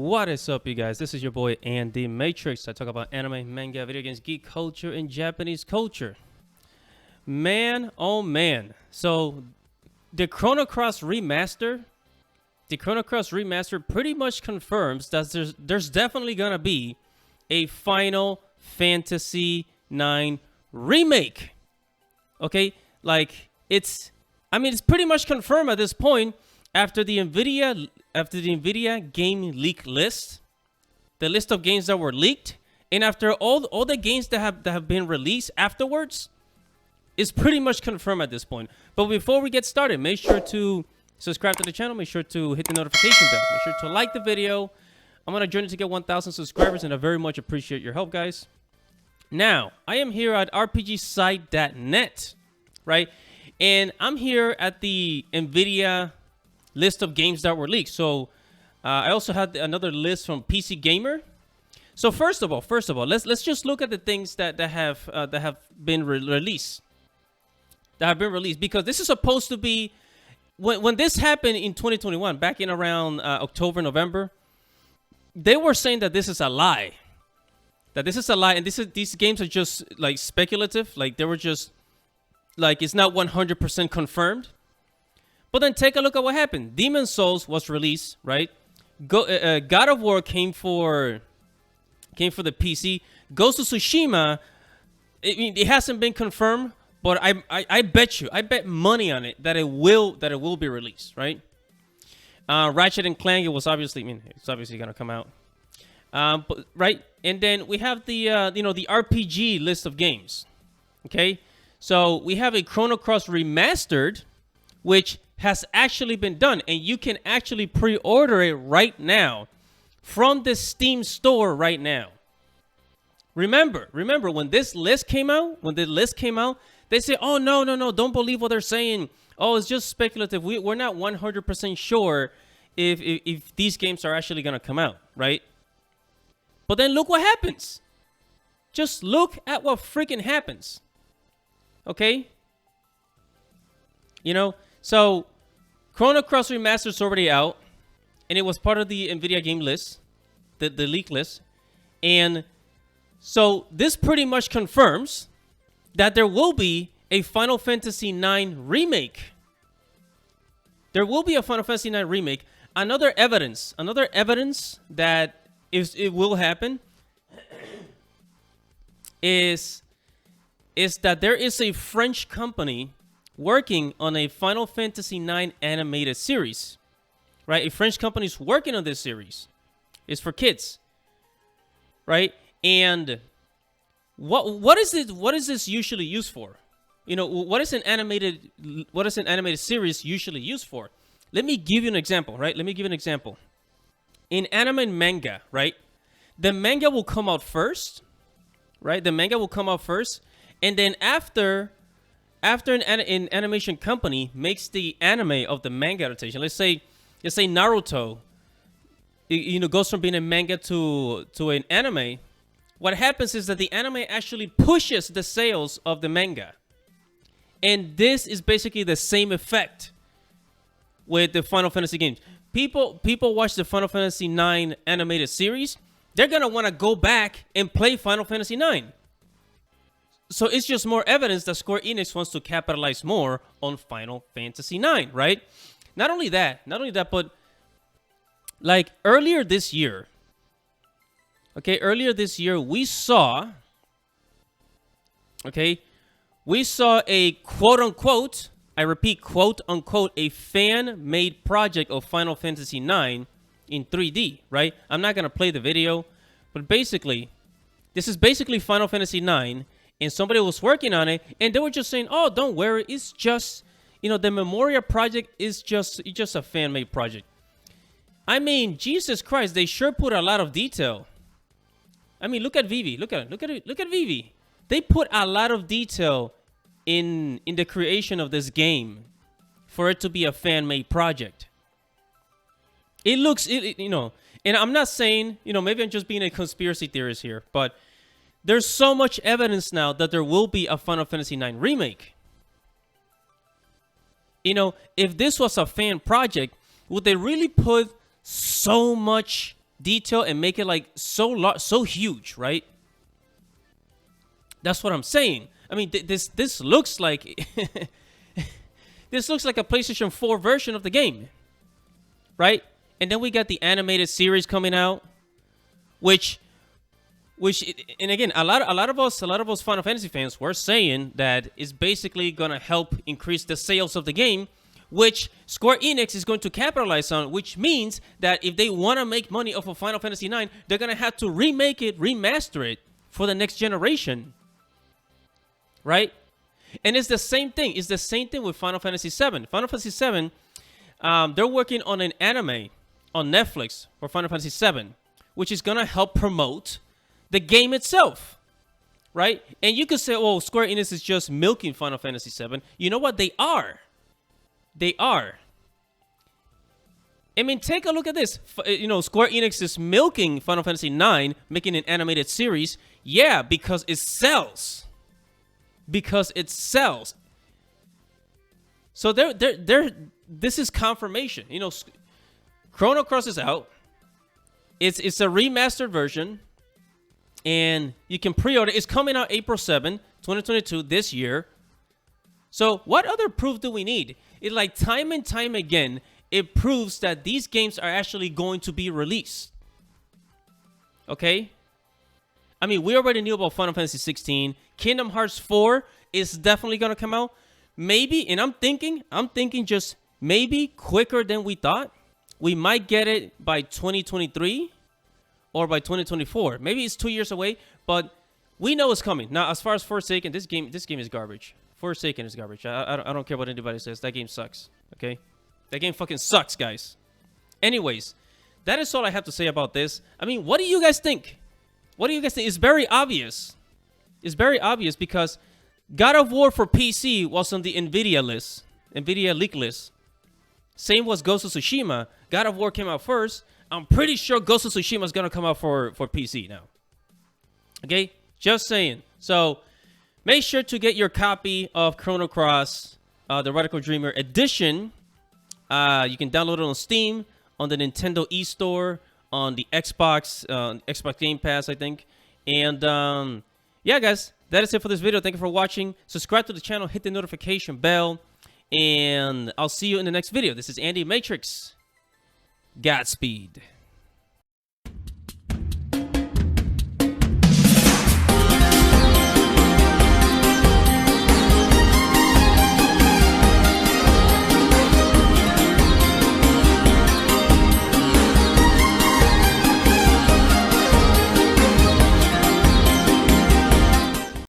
What is up, you guys? This is your boy Andy Matrix. I talk about anime, manga, video games, geek culture, and Japanese culture. Man, oh man. So, the Chrono Cross Remaster pretty much confirms that there's definitely gonna be a Final Fantasy IX remake. Okay? Like, it's pretty much confirmed at this point after the Nvidia game leak list, the list of games that were leaked, and after all the games that have been released afterwards, is pretty much confirmed at this point. But before we get started, make sure to subscribe to the channel, make sure to hit the notification bell, make sure to like the video. I'm on a journey to get 1,000 subscribers, and I very much appreciate your help, guys. Now, I am here at rpgsite.net, right? And I'm here at the Nvidia list of games that were leaked. So I also had another list from PC Gamer. So first of all, let's just look at the things that have been released. Because this is supposed to be when this happened in 2021, back in around October, November. They were saying that this is a lie. And these games are just like speculative. Like they were just like it's not 100% confirmed. But then take a look at what happened. Demon's Souls was released, right? God of War came for the PC. Ghost of Tsushima, it hasn't been confirmed, but I bet money on it that it will be released, right? Ratchet and Clank, it's obviously gonna come out, but right. And then we have the the RPG list of games. Okay, so we have a Chrono Cross Remastered, which has actually been done, and you can actually pre-order it right now from the Steam store right now. Remember when this list came out, they say, oh, no, don't believe what they're saying. Oh, it's just speculative. We're not 100% sure if these games are actually going to come out, right? But then look what happens. Just look at what freaking happens. Okay? So, Chrono Cross Remastered is already out, and it was part of the Nvidia game list, the leak list. And so this pretty much confirms that there will be a Final Fantasy IX remake. There will be a Final Fantasy IX remake. Another evidence that it will happen is that there is a French company working on a Final Fantasy IX animated series, right? A French company is working on this series. It's for kids, right? And what is this usually used for? What is an animated series usually used for? Let me give you an example, right? In anime and manga, right? The manga will come out first, right? And then after an animation company makes the anime of the manga adaptation, let's say Naruto, goes from being a manga to an anime. What happens is that the anime actually pushes the sales of the manga, and this is basically the same effect with the Final Fantasy games. People watch the Final Fantasy IX animated series. They're gonna want to go back and play Final Fantasy IX. So it's just more evidence that Square Enix wants to capitalize more on Final Fantasy IX, right? Not only that, but like earlier this year, we saw a quote unquote, I repeat, quote unquote, a fan-made project of Final Fantasy IX in 3D, right? I'm not gonna play the video, but basically, this is basically Final Fantasy IX. And somebody was working on it, and they were just saying, "Oh, don't worry, it's just, the Memoria project is just a fan-made project." I mean, Jesus Christ, they sure put a lot of detail. I mean, look at Vivi. Look at Vivi. They put a lot of detail in the creation of this game for it to be a fan-made project. It looks, and I'm not saying, maybe I'm just being a conspiracy theorist here, but there's so much evidence now that there will be a Final Fantasy IX remake. If this was a fan project, would they really put so much detail and make it like so huge, right? That's what I'm saying. I mean, this looks like this looks like a PlayStation 4 version of the game, right? And then we got the animated series coming out, which and again, a lot of us Final Fantasy fans were saying that it's basically gonna help increase the sales of the game, which Square Enix is going to capitalize on, which means that if they want to make money off of Final Fantasy IX, they're going to have to remake it, remaster it for the next generation, right? And it's the same thing. It's the same thing with Final Fantasy VII. Final Fantasy VII, they're working on an anime on Netflix for Final Fantasy VII, which is going to help promote the game itself, right? And you could say, oh, Square Enix is just milking Final Fantasy VII. You know what? They are. They are. I mean, take a look at this. Square Enix is milking Final Fantasy IX, making an animated series. Yeah, because it sells. Because it sells. So this is confirmation. Chrono Cross is out. It's a remastered version. And you can pre-order. It's coming out April 7, 2022, this year. So what other proof do we need? It, like, time and time again, it proves that these games are actually going to be released. Okay? I mean, we already knew about Final Fantasy 16. Kingdom Hearts 4 is definitely going to come out. Maybe, and I'm thinking just maybe quicker than we thought. We might get it by 2023 or by 2024. Maybe it's 2 years away, but we know it's coming. Now, as far as Forsaken, this game is garbage. Forsaken is garbage. I don't care what anybody says. That game sucks. Okay? That game fucking sucks, guys. Anyways, that is all I have to say about this. I mean, what do you guys think? What do you guys think? It's very obvious. It's very obvious because God of War for PC was on the Nvidia list. Nvidia leak list. Same was Ghost of Tsushima. God of War came out first. I'm pretty sure Ghost of Tsushima is going to come out for PC now. Okay? Just saying. So, make sure to get your copy of Chrono Cross, the Radical Dreamer Edition. You can download it on Steam, on the Nintendo eStore, on the Xbox Game Pass, I think. And, yeah, guys, that is it for this video. Thank you for watching. Subscribe to the channel. Hit the notification bell. And I'll see you in the next video. This is Andy Matrix. Godspeed.